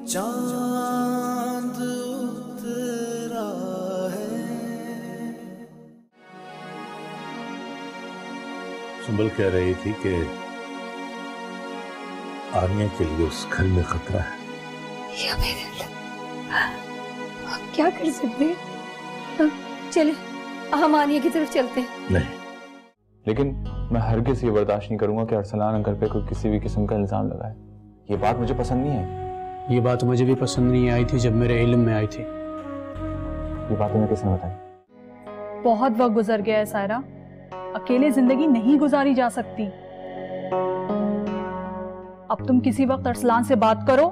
चांद उतरा है। सुंबल कह रही थी कि आनिया के लिए उस घर में खतरा है। हम क्या कर सकते हैं? चले हम आनिया की तरफ चलते हैं। नहीं, लेकिन मैं हरगिज़ ये बर्दाश्त नहीं करूंगा कि अरसलान अंकल पे कोई किसी भी किस्म का इल्जाम लगाए। ये बात मुझे पसंद नहीं है। ये बात मुझे भी पसंद नहीं आई थी जब मेरे इल्म में आई थी। ये बात तुम्हें किसने बताई? बहुत वक्त गुजर गया है सायरा, अकेले जिंदगी नहीं गुजारी जा सकती। अब तुम किसी वक्त अरसलान से बात करो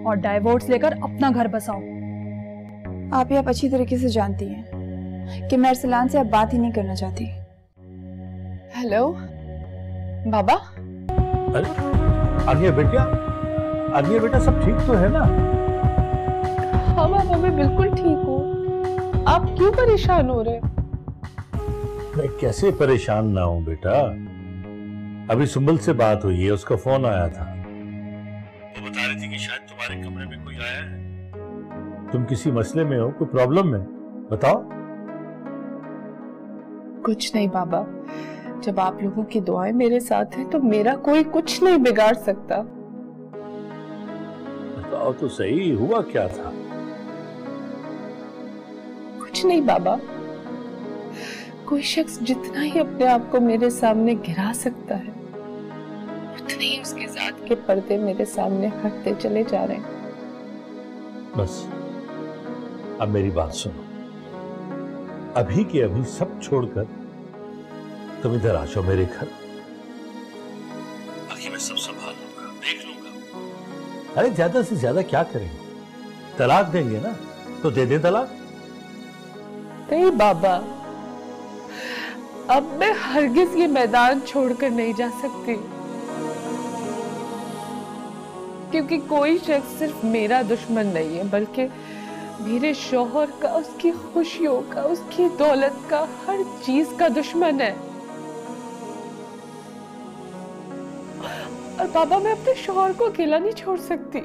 और डाइवोर्स लेकर अपना घर बसाओ। आप ये अच्छी तरीके से जानती हैं कि मैं अरसलान से अब बात ही नहीं करना चाहती। हेलो बाबा। अरे आनिया बेटा सब ठीक तो है ना? हाँ बाबा, मैं बिल्कुल ठीक हूँ। आप क्यों परेशान हो रहे हैं? मैं कैसे परेशान ना हूं बेटा। अभी सुंबल से बात हुई है, उसका फोन आया था। वो बता रही थी कि शायद तुम्हारे कमरे में कोई आया है। तुम किसी मसले में हो, कोई प्रॉब्लम में? बताओ। कुछ नहीं बाबा, जब आप लोगों की दुआएं मेरे साथ हैं तो मेरा कोई कुछ नहीं बिगाड़ सकता। बताओ तो सही, हुआ क्या था? कुछ नहीं बाबा, कोई शख्स जितना ही अपने आप को मेरे सामने गिरा सकता है, उतने ही उसके जात के पर्दे मेरे सामने हटते चले जा रहे हैं। बस अब मेरी बात सुनो। अभी के अभी सब छोड़कर तुम इधर आ जाओ मेरे घर। बाकी मैं सब संभाल लूंगा, देख लूंगा। अरे ज्यादा से ज्यादा क्या करेंगे? तलाक देंगे ना, तो दे दे तलाक। नहीं बाबा, अब मैं हरगिज ये मैदान छोड़कर नहीं जा सकती, क्योंकि कोई शख्स सिर्फ मेरा दुश्मन नहीं है, बल्कि मेरे शौहर का, उसकी खुशियों का, उसकी दौलत का, हर चीज का दुश्मन है। और बाबा, मैं अपने शौहर को अकेला नहीं छोड़ सकती।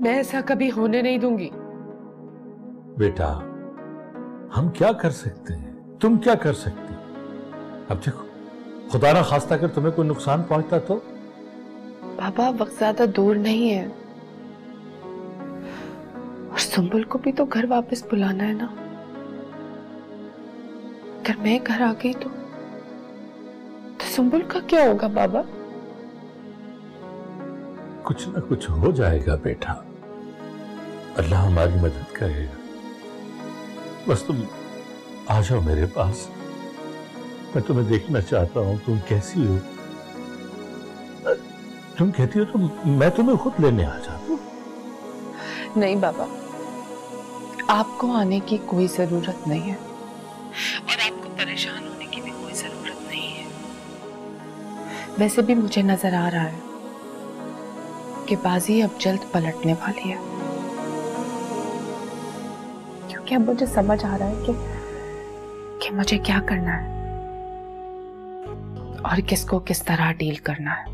मैं ऐसा कभी होने नहीं दूंगी। बेटा, हम क्या कर सकते हैं? तुम क्या कर सकती? अब देखो, खुदा ना खास्ता अगर तुम्हें कोई नुकसान पहुंचता तो? बाबा, वक्त ज्यादा दूर नहीं है, और सुंबल को भी तो घर वापस बुलाना है ना। अगर मैं घर आ गई तो सुंबल का क्या होगा बाबा? कुछ ना कुछ हो जाएगा बेटा, अल्लाह हमारी मदद करेगा। बस तुम आ जाओ मेरे पास, मैं तुम्हें देखना चाहता हूं, तुम कैसी हो। तुम कहती हो तो मैं तुम्हें खुद लेने आ जाता हूं। नहीं बाबा, आपको आने की कोई जरूरत नहीं है, और आपको परेशान होने की भी कोई जरूरत नहीं है। वैसे भी मुझे नजर आ रहा है कि बाजी अब जल्द पलटने वाली है, क्योंकि अब मुझे समझ आ रहा है कि मुझे क्या करना है और किसको किस तरह डील करना है।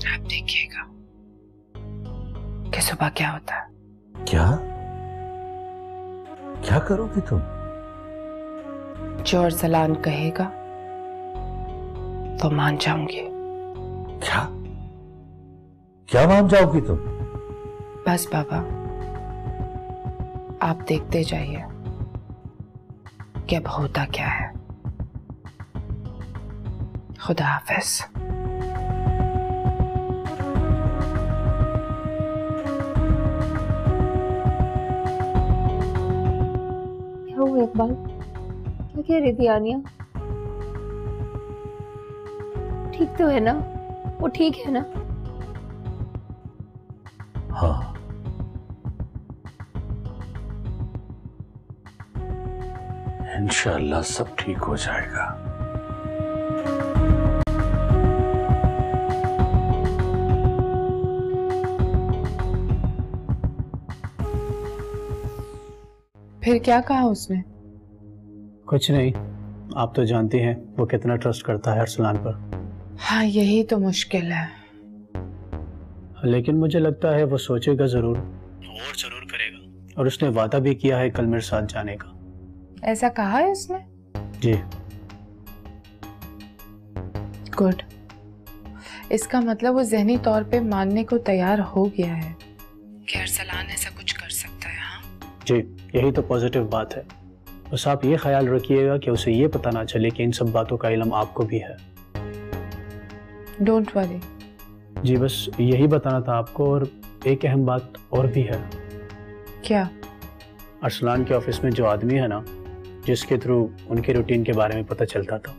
आप देखिएगा कि सुबह क्या होता है। क्या करोगी तुम? जो अरसलान कहेगा तो मान जाऊंगी। क्या मान जाओगी तुम? बस बाबा, आप देखते जाइए कि अब होता क्या है। खुदा हाफिज। क्या हुआ इकबाल? क्या कह रही थी आनिया? ठीक तो है ना? वो ठीक है ना? हाँ, इंशाअल्लाह सब ठीक हो जाएगा। फिर क्या कहा उसने? कुछ नहीं, आप तो जानती हैं वो कितना ट्रस्ट करता है अरसलान पर। हाँ, यही तो मुश्किल है। लेकिन मुझे लगता है वो सोचेगा जरूर और जरूर करेगा, और उसने वादा भी किया है कल मेरे साथ जाने का। ऐसा कहा है उसने? जी। गुड। इसका मतलब वो ज़हनी तौर पे मानने को तैयार हो गया है कि अरसलान ऐसा कुछ कर सकता है। हाँ जी, यही तो पॉजिटिव बात है। बस आप ये ख्याल रखिएगा कि उसे ये पता ना चले कि इन सब बातों का इल्म आपको भी है। Don't worry. जी, बस यही बताना था आपको। और एक अहम बात और भी है। क्या? अरसलान के ऑफिस में जो आदमी है ना, जिसके थ्रू उनके रूटीन के बारे में पता चलता था,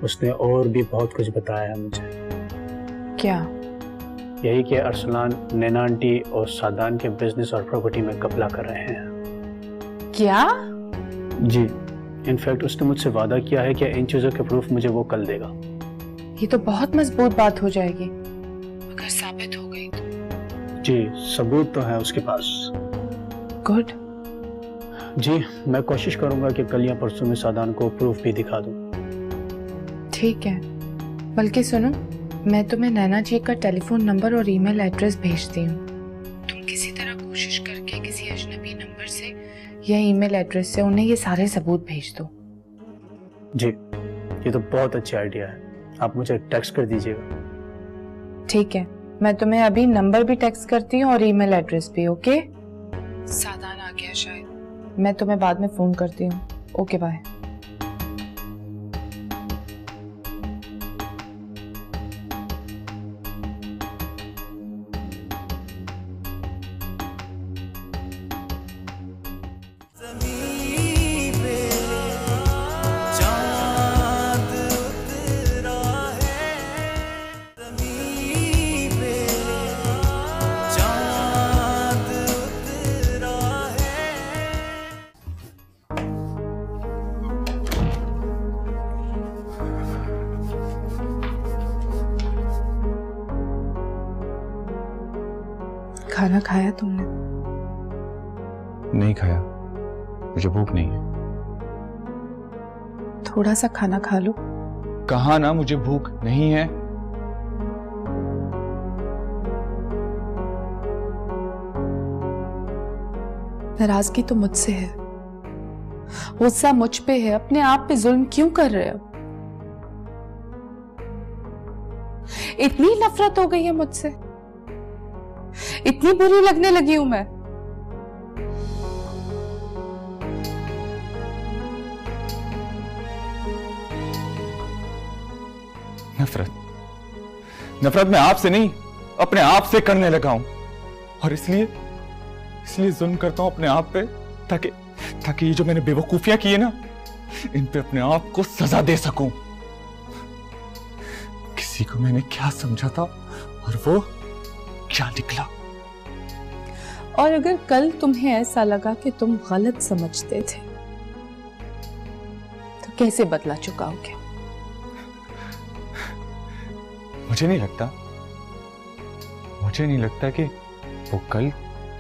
उसने और भी बहुत कुछ बताया है मुझे। क्या? यही कि अरसलान नैना आंटी और सादान के बिजनेस और प्रॉपर्टी में कब्जा कर रहे हैं। क्या? जी, इनफैक्ट उसने मुझसे वादा किया है कि इन चीजों के प्रूफ मुझे वो कल देगा। ये तो बहुत मजबूत बात हो जाएगी अगर साबित हो गई तो। जी, सबूत तो है उसके पास। गुड। जी, मैं कोशिश करूंगा कि कल या परसों में सादान को प्रूफ भी दिखा दूं। ठीक है, बल्कि सुनो, मैं तुम्हें नैना जी का टेलीफोन नंबर और ईमेल एड्रेस भेजती हूँ। तुम किसी तरह कोशिश करके किसी अजनबी नंबर से या ईमेल एड्रेस से उन्हें ये सारे सबूत भेज दो। जी, ये तो बहुत अच्छा आइडिया है। आप मुझे टेक्स्ट कर दीजिएगा। ठीक है, मैं तुम्हें अभी नंबर भी टेक्स्ट करती हूँ और ईमेल एड्रेस भी। ओके? सादान आ गया शायद, मैं तुम्हें बाद में फोन करती हूँ। Okay, bye. ज़मीं पे चाँद उतरा है, ज़मीं पे चाँद उतरा है। खाना खाया तुमने? नहीं खाया, मुझे भूख नहीं है। थोड़ा सा खाना खा लो। कहा ना मुझे भूख नहीं है। नाराजगी तो मुझसे है, गुस्सा मुझ पे है। अपने आप पे जुल्म क्यों कर रहे हो? इतनी नफरत हो गई है मुझसे, इतनी बुरी लगने लगी हूं मैं। नफरत मैं आपसे नहीं, अपने आप से करने लगा हूं। और इसलिए जुल्म करता हूं अपने आप पे, ताकि ये जो मैंने बेवकूफियां की है ना, इन पे अपने आप को सजा दे सकूं। किसी को मैंने क्या समझा था और वो क्या निकला। और अगर कल तुम्हें ऐसा लगा कि तुम गलत समझते थे तो कैसे बदला चुकाओगे? मुझे नहीं लगता कि वो कल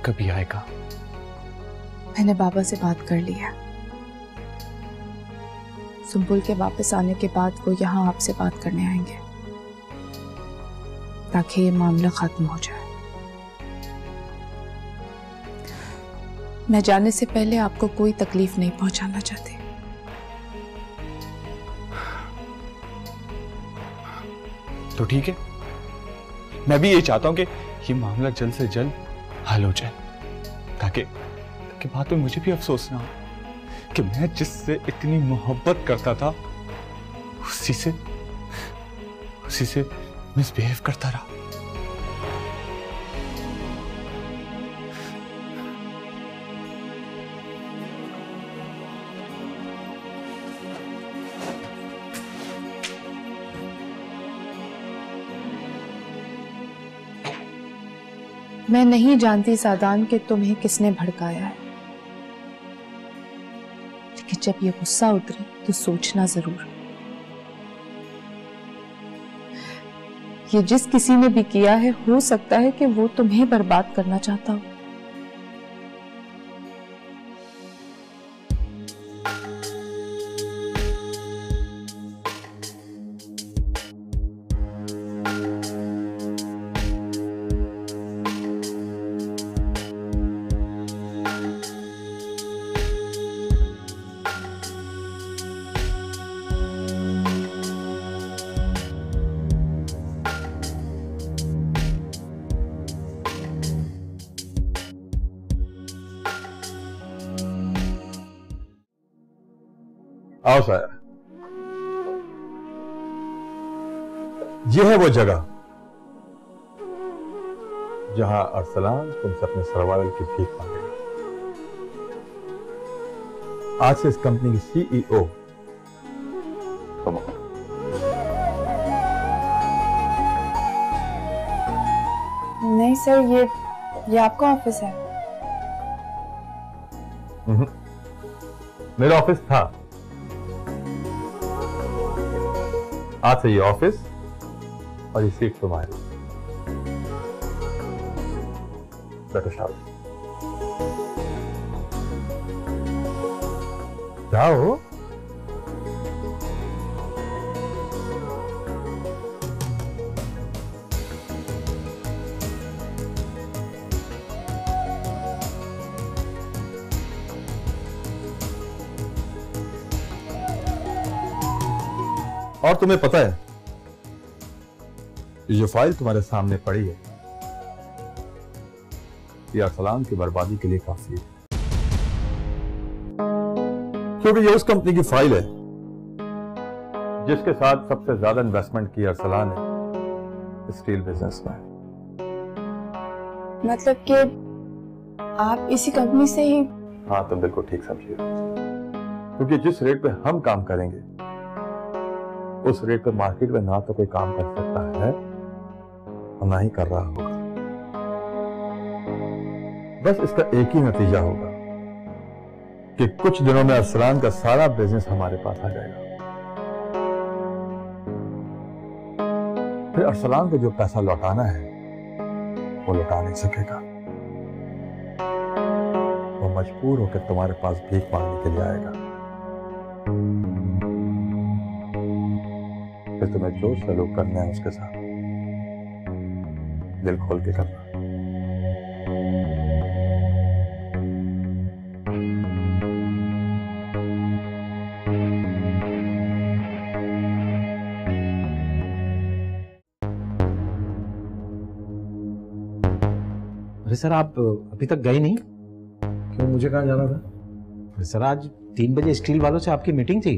कभी आएगा। मैंने बाबा से बात कर लिया। सुंबुल के वापस आने के बाद वो यहाँ आपसे बात करने आएंगे ताकि ये मामला खत्म हो जाए। मैं जाने से पहले आपको कोई तकलीफ नहीं पहुंचाना चाहती। तो ठीक है, मैं भी ये चाहता हूं कि ये मामला जल्द से जल्द हल हो जाए, ताकि बाद में मुझे भी अफसोस ना हो कि मैं जिससे इतनी मोहब्बत करता था उसी से मिसबिहेव करता रहा। मैं नहीं जानती सादान कि तुम्हें किसने भड़काया है, लेकिन जब ये गुस्सा उतरे तो सोचना जरूर। ये जिस किसी ने भी किया है, हो सकता है कि वो तुम्हें बर्बाद करना चाहता हो। आओ साया, यह है वो जगह जहां अरसलान तुमसे अपने सर्वाइवल की भीख मांगेगा। आज से इस कंपनी की सीईओ तुम हो। नहीं सर, ये आपका ऑफिस है। मेरा ऑफिस था, आज से ये ऑफिस और ये सीट तुम्हारी। बैठो शाबाश, जाओ। और तुम्हें पता है, ये जो फाइल तुम्हारे सामने पड़ी है, ये अरसलान की बर्बादी के लिए काफी है, क्योंकि ये उस कंपनी की फाइल है जिसके साथ सबसे ज्यादा इन्वेस्टमेंट की अरसलान ने स्टील बिजनेस में। मतलब कि आप इसी कंपनी से ही? हाँ, तुम बिल्कुल ठीक समझिए, क्योंकि जिस रेट पे हम काम करेंगे उस रेट पर मार्केट में ना तो कोई काम कर सकता है और ना ही कर रहा होगा। बस इसका एक ही नतीजा होगा कि कुछ दिनों में अरसलान का सारा बिजनेस हमारे पास आ जाएगा। फिर अरसलान को जो पैसा लौटाना है वो लौटा नहीं सकेगा। वो मजबूर होकर तुम्हारे पास भीख मांगने के लिए आएगा। फिर तुम्हें जो सलूक करना है उसके साथ दिल खोल के करना। अरे सर, आप अभी तक गए नहीं? क्यों, मुझे कहाँ जाना था? अरे सर, आज 3 बजे स्टील वालों से आपकी मीटिंग थी।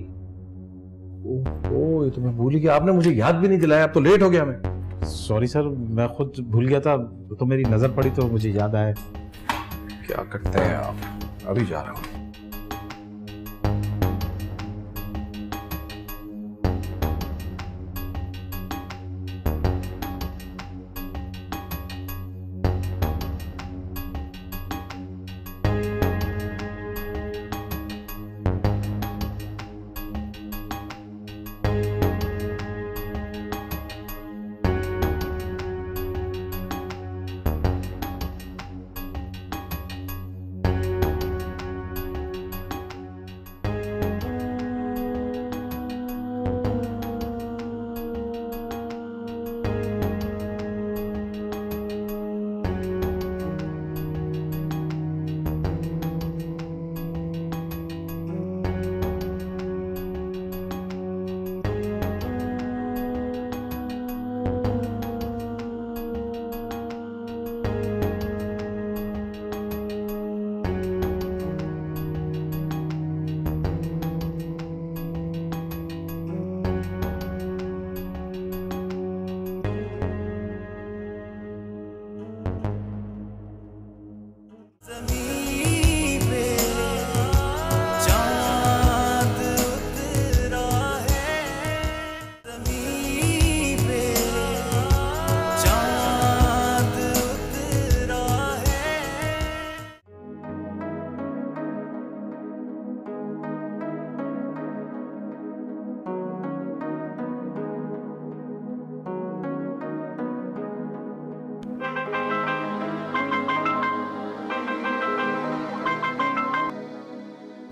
ओह, ये तो मैं भूल ही गया, आपने मुझे याद भी नहीं दिलाया, अब तो लेट हो गया मैं। सॉरी सर, मैं खुद भूल गया था, तो मेरी नजर पड़ी तो मुझे याद आया। क्या करते हैं आप, अभी जा रहा हूँ।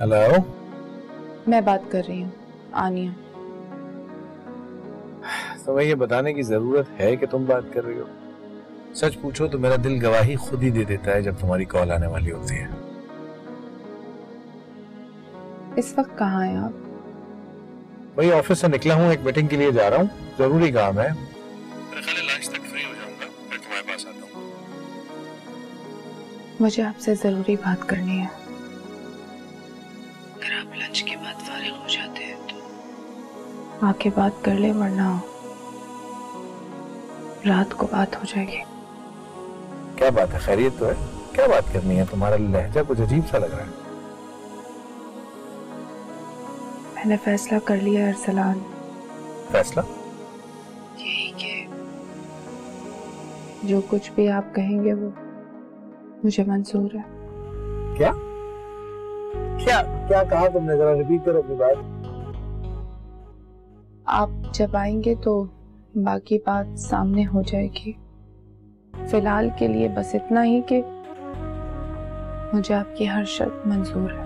हेलो, मैं बात कर रही हूँ, आनिया। तुम्हें ये बताने की जरूरत है कि तुम बात कर रही हो? सच पूछो तो मेरा दिल गवाही खुद ही दे देता है जब तुम्हारी कॉल आने वाली होती है। इस वक्त कहाँ हैं आप? वही ऑफिस से निकला हूँ, एक मीटिंग के लिए जा रहा हूँ, जरूरी काम है। मेरे ख्याल है लंच तक फ्री हो जाऊंगा, फिर तुम्हारे पास आता हूँ। मुझे आपसे जरूरी बात करनी है। अगर आप लंच के बाद फारिग हो जाते हैं आके बात कर ले, वरना रात को बात हो जाएगी। क्या बात है, खैरियत तो है? क्या बात करनी है? तुम्हारा लहजा कुछ अजीब सा लग रहा है। मैंने फैसला कर लिया है अरसलान। फैसला? यही कि जो कुछ भी आप कहेंगे वो मुझे मंजूर है। क्या क्या क्या कहा तुमने? जरा रिपीट करो अपनी बात। आप जब आएंगे तो बाकी बात सामने हो जाएगी। फिलहाल के लिए बस इतना ही कि मुझे आपकी हर शर्त मंजूर है।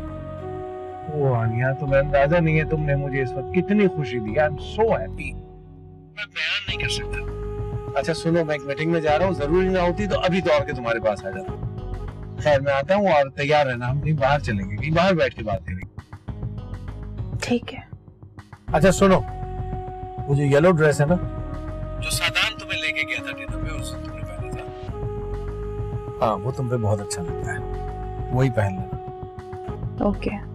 वो आनिया, तुम्हें अंदाजा नहीं है तुमने मुझे इस वक्त कितनी खुशी दी। आई एम सो हैप्पी, मैं बयान नहीं कर सकता। अच्छा सुनो, मैं एक मीटिंग में जा रहा हूँ, जरूरी ना होती तो अभी दौड़ के तुम्हारे पास आ जाता। खैर मैं आता हूँ, और तैयार रहना, हम कहीं बाहर चलेंगे, कहीं बाहर बैठ के बात करेंगे। ठीक है। अच्छा सुनो, वो जो येलो ड्रेस है ना, जो सादान तुम्हें लेके गया था डिनर पे, उसे तुमने पहना था। हाँ, वो तुम पे बहुत अच्छा लगता है, वही पहन लेना। Okay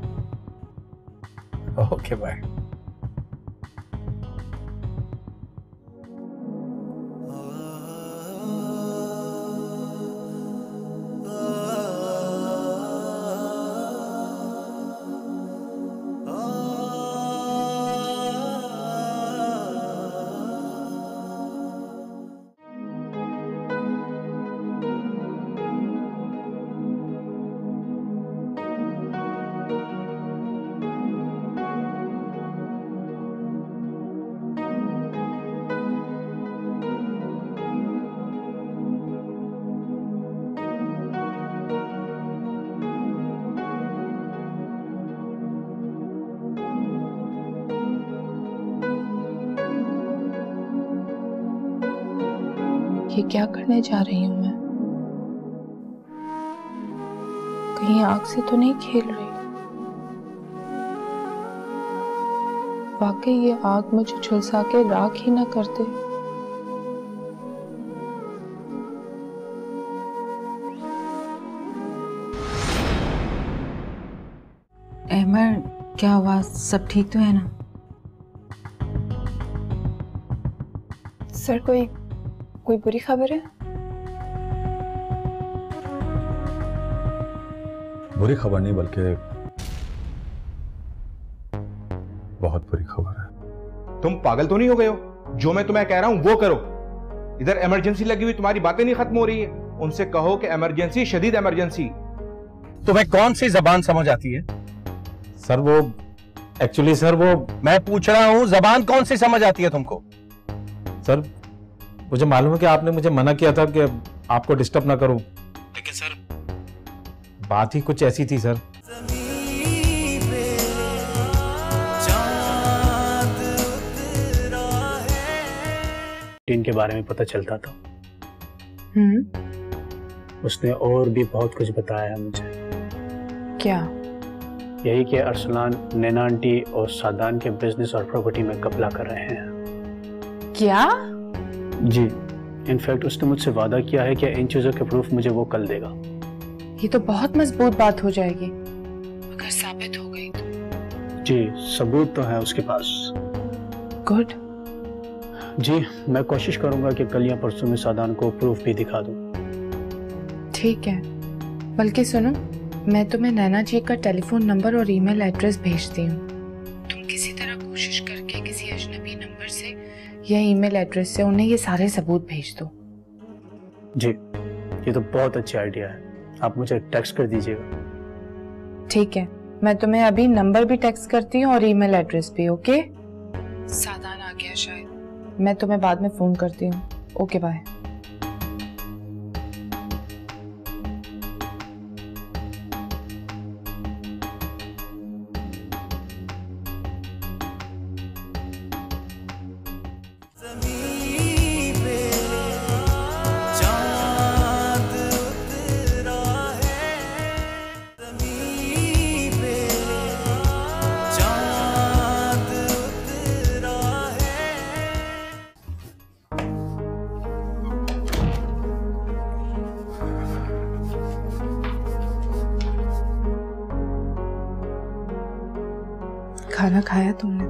okay bye. ये क्या करने जा रही हूँ मैं? कहीं आग से तो नहीं खेल रही? वाकई ये आग मुझे झुलसा के राख ही ना कर दे। अहमर, क्या हुआ? सब ठीक तो है ना? सर कोई बुरी खबर है? बुरी खबर नहीं, बल्कि बहुत बुरी खबर है। तुम पागल तो नहीं हो गए हो? जो मैं तुम्हें कह रहा हूं वो करो। इधर इमरजेंसी लगी हुई, तुम्हारी बातें नहीं खत्म हो रही है। उनसे कहो कि इमरजेंसी, शदीद इमरजेंसी। तुम्हें कौन सी जबान समझ आती है? सर वो एक्चुअली सर वो मैं पूछ रहा हूं, जबान कौन सी समझ आती है तुमको? सर मुझे मालूम है कि आपने मुझे मना किया था कि आपको डिस्टर्ब ना करूं, लेकिन सर बात ही कुछ ऐसी थी सर। इनके बारे में पता चलता था। उसने और भी बहुत कुछ बताया है मुझे। क्या? यही कि अरसलान नैना आंटी और सादान के बिजनेस और प्रॉपर्टी में कब्जा कर रहे हैं। क्या? जी, इनफैक्ट उसने मुझसे वादा किया है कि इन चीजों के प्रूफ मुझे वो कल देगा। ये तो बहुत मजबूत बात हो जाएगी अगर साबित हो गई तो। जी, सबूत तो है उसके पास। गुड। जी, मैं कोशिश करूंगा कि कल या परसों में सादान को प्रूफ भी दिखा दूं। ठीक है, बल्कि सुनो, मैं तुम्हें नैना जी का टेलीफोन नंबर और ईमेल एड्रेस भेजती हूँ। तुम किसी तरह कोशिश करके किसी अजनबी नंबर से या ईमेल एड्रेस से उन्हें ये सारे सबूत भेज दो। जी, ये तो बहुत अच्छा आइडिया है। आप मुझे टेक्स्ट कर दीजिएगा। ठीक है, मैं तुम्हें अभी नंबर भी टेक्स्ट करती हूँ और ईमेल एड्रेस भी। ओके? सादान आ गया शायद, मैं तुम्हें बाद में फोन करती हूँ। Okay bye. खाना खाया तुमने?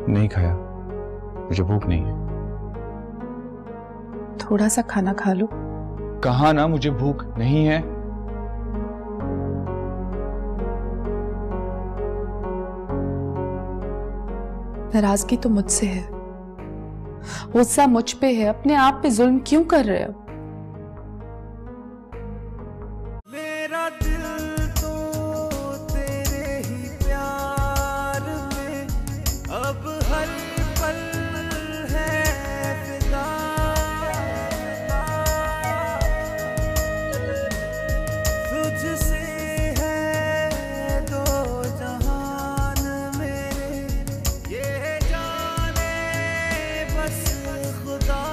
नहीं खाया, मुझे भूख नहीं है। थोड़ा सा खाना खा लो। कहा ना मुझे भूख नहीं है। नाराजगी तो मुझसे है, गुस्सा मुझ पे है। अपने आप पे जुल्म क्यों कर रहे हो? मेरा दिल तो तेरे ही प्यार में अब हर पल है फिदा। तुझसे है दो जहान मेरे, ये जाने बस खुदा।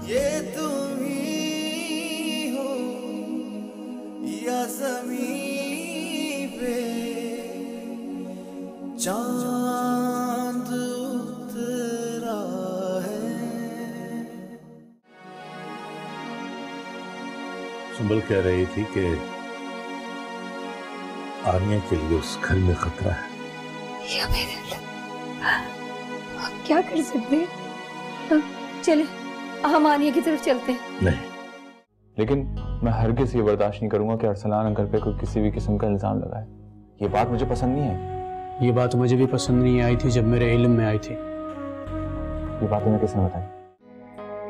ये तुम ही हो या ज़मीं पे चांद उतरा है। सुंबल कह रही थी कि आनिया के लिए उस घर में खतरा है। या मेरे हम क्या कर सकते हैं? चले हम आनिया की तरफ चलते हैं। नहीं, लेकिन मैं हरगिज़ ये बर्दाश्त नहीं करूंगा कि अरसलान अंकल पे कोई किसी भी किस्म का इल्जाम लगाए। ये बात मुझे पसंद नहीं है। ये बात मुझे भी पसंद नहीं आई थी जब मेरे इल्म में आई थी। ये बात तुम्हें किसने बताई?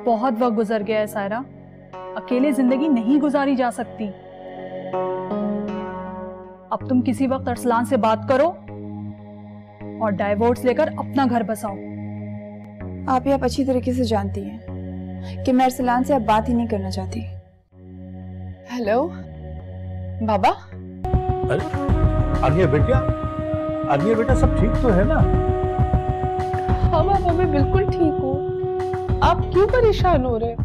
बहुत वक्त गुजर गया है सायरा, अकेले जिंदगी नहीं गुजारी जा सकती। अब तुम किसी वक्त अरसलान से बात करो और डाइवोर्स लेकर अपना घर बसाओ। आप अच्छी तरीके से जानती हैं कि मैं अरसलान से अब बात ही नहीं करना चाहती। हेलो बाबा। अरे आनिया बेटा सब ठीक तो है ना? हाँ बाबा, मैं बिल्कुल ठीक हूँ। आप क्यों परेशान हो रहे हैं?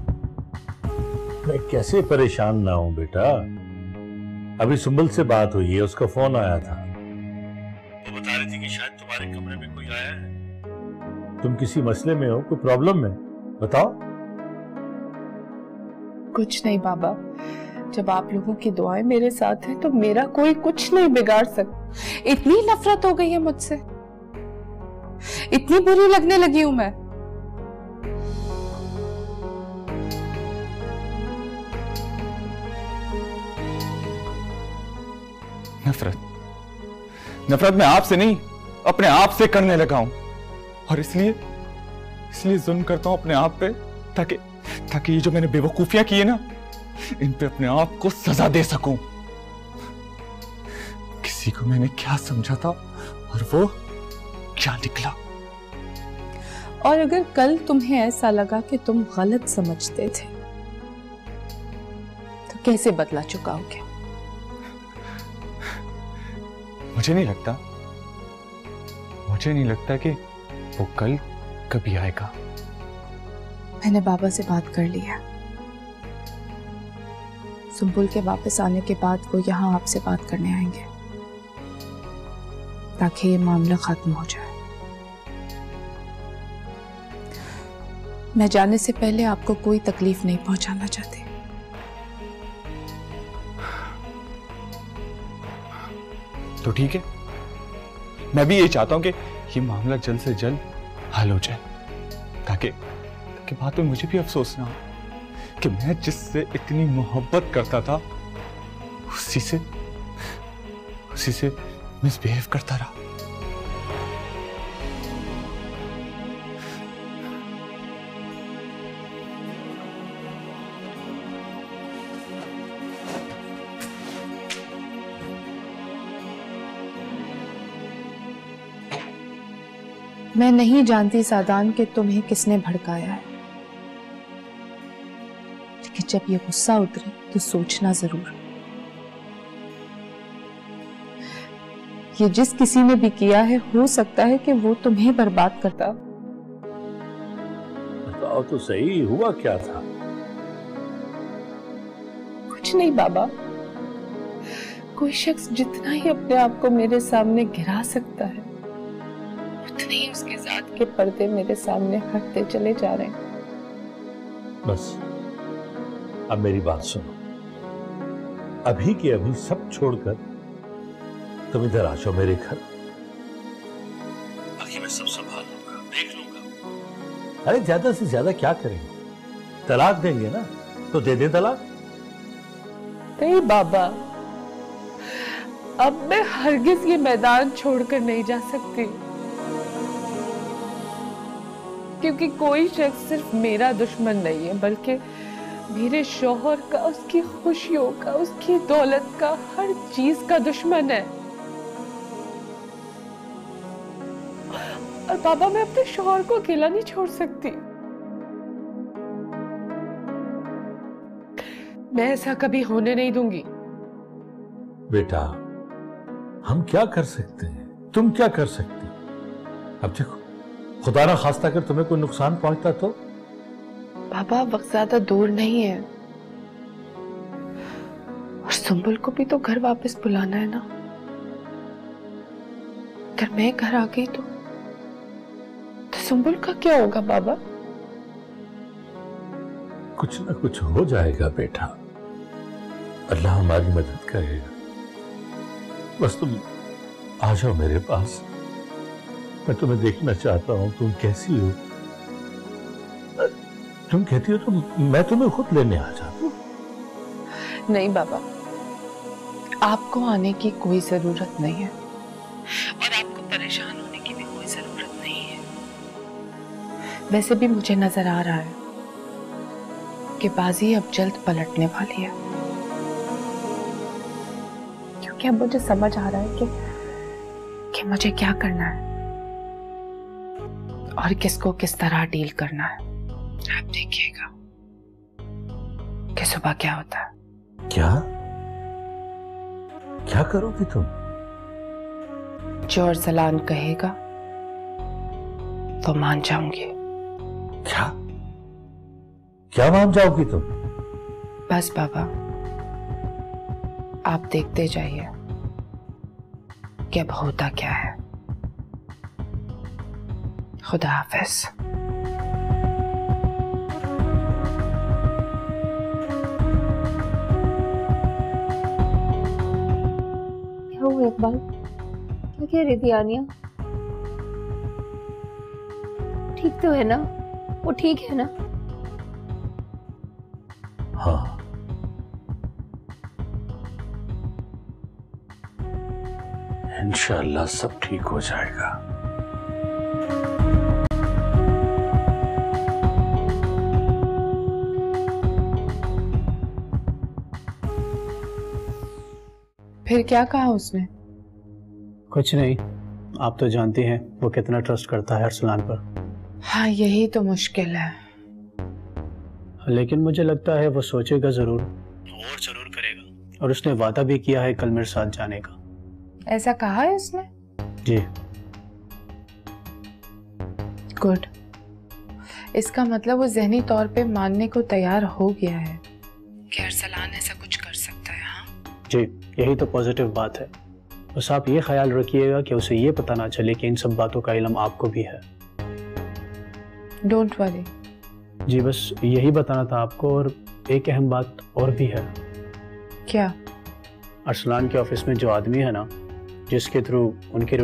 मैं कैसे परेशान ना हूं बेटा। अभी सुंबल से बात हुई है, उसका फोन आया था। वो बता रही थी कि शायद तुम्हारे कमरे में कोई आया है। तुम किसी मसले में हो, कोई प्रॉब्लम में? बताओ। कुछ नहीं बाबा, जब आप लोगों की दुआएं मेरे साथ है तो मेरा कोई कुछ नहीं बिगाड़ सकता। इतनी नफरत हो गई है मुझसे, इतनी बुरी लगने लगी हूं मैं। नफरत मैं आपसे नहीं, अपने आप से करने लगा हूं। और इसलिए जुल्म करता हूं अपने आप पे, ताकि ये जो मैंने बेवकूफियां की है ना, इन पे अपने आप को सजा दे सकूं। किसी को मैंने क्या समझा था और वो क्या निकला। और अगर कल तुम्हें ऐसा लगा कि तुम गलत समझते थे तो कैसे बदला चुकाओगे? मुझे नहीं लगता कि वो कल कभी आएगा। मैंने बाबा से बात कर लिया। सुंबुल के वापस आने के बाद वो यहाँ आपसे बात करने आएंगे ताकि ये मामला खत्म हो जाए। मैं जाने से पहले आपको कोई तकलीफ नहीं पहुंचाना चाहती। तो ठीक है, मैं भी ये चाहता हूं कि ये मामला जल्द से जल्द हल हो जाए, ताकि बाद में मुझे भी अफसोस ना हो कि मैं जिससे इतनी मोहब्बत करता था उसी से मिसबिहेव करता रहा। मैं नहीं जानती सादान कि तुम्हें किसने भड़काया है, लेकिन जब ये गुस्सा उतरे तो सोचना जरूर। ये जिस किसी ने भी किया है, हो सकता है कि वो तुम्हें बर्बाद करता। बताओ तो सही, हुआ क्या था? कुछ नहीं बाबा, कोई शख्स जितना ही अपने आप को मेरे सामने गिरा सकता है, उतने ही उसके जात के पर्दे मेरे सामने हटते चले जा रहे हैं। बस अब मेरी बात सुनो। अभी के अभी सब छोड़कर तुम इधर आ जाओ मेरे घर, बाकी मैं सब संभाल लूंगा, देख लूंगा। अरे ज्यादा से ज्यादा क्या करेंगे, तलाक देंगे ना, तो दे दे तलाक। नहीं बाबा, अब मैं हरगिज ये मैदान छोड़कर नहीं जा सकती, क्योंकि कोई शख्स सिर्फ मेरा दुश्मन नहीं है, बल्कि मेरे शौहर का, उसकी खुशियों का, उसकी दौलत का, हर चीज का दुश्मन है। और बाबा, मैं अपने शौहर को अकेला नहीं छोड़ सकती। मैं ऐसा कभी होने नहीं दूंगी। बेटा, हम क्या कर सकते हैं, तुम क्या कर सकती? अब देखो, खुदा ना खास्ता अगर तुम्हें कोई नुकसान पहुंचता तो? बाबा, वक्त ज्यादा दूर नहीं है, और सुंबुल को भी तो घर वापस बुलाना है ना। अगर मैं घर आ गई तो सुंबुल का क्या होगा बाबा? कुछ ना कुछ हो जाएगा बेटा, अल्लाह हमारी मदद करेगा। बस तुम आ जाओ मेरे पास, मैं तुम्हें देखना चाहता हूं, तुम कैसी हो। तुम कहती हो तो मैं तुम्हें खुद लेने आ जाता हूं। नहीं बाबा, आपको आने की कोई जरूरत नहीं है, और आपको परेशान होने की भी कोई जरूरत नहीं है। वैसे भी मुझे नजर आ रहा है कि बाजी अब जल्द पलटने वाली है, क्योंकि अब मुझे समझ आ रहा है कि मुझे क्या करना है और किसको किस तरह डील करना है। आप देखिएगा कि सुबह क्या होता है। क्या क्या करोगी तुम? जो अरसलान कहेगा तो मान जाऊंगी। क्या क्या मान जाओगी तुम? बस बाबा, आप देखते जाइए कि अब होता क्या है। खुदा हाफिज। क्या हुआ इकबाल, क्या कह रही थी आनिया? ठीक तो है ना? वो ठीक है ना? हाँ, इंशाअल्लाह सब ठीक हो जाएगा। फिर क्या कहा उसने? कुछ नहीं, आप तो जानती हैं वो कितना ट्रस्ट करता है अरसलान पर। हाँ, यही तो मुश्किल है। लेकिन मुझे लगता है वो सोचेगा जरूर और जरूर करेगा, और उसने वादा भी किया है कल मेरे साथ जाने का। ऐसा कहा है उसने? जी। गुड। इसका मतलब वो ज़हनी तौर पे मानने को तैयार हो गया है कि अरसलान ऐसा कुछ कर सकता है। हाँ जी, यही तो पॉजिटिव बात है। बस आप ये ख्याल रखिएगा कि उसे ये पता ना चले कि इन सब बातों का इल्म आपको भी है। Don't worry. जी, बस यही बताना था आपको। और एक अहम बात और भी है। क्या? अरसलान के ऑफिस में जो आदमी है ना, जिसके थ्रू उनके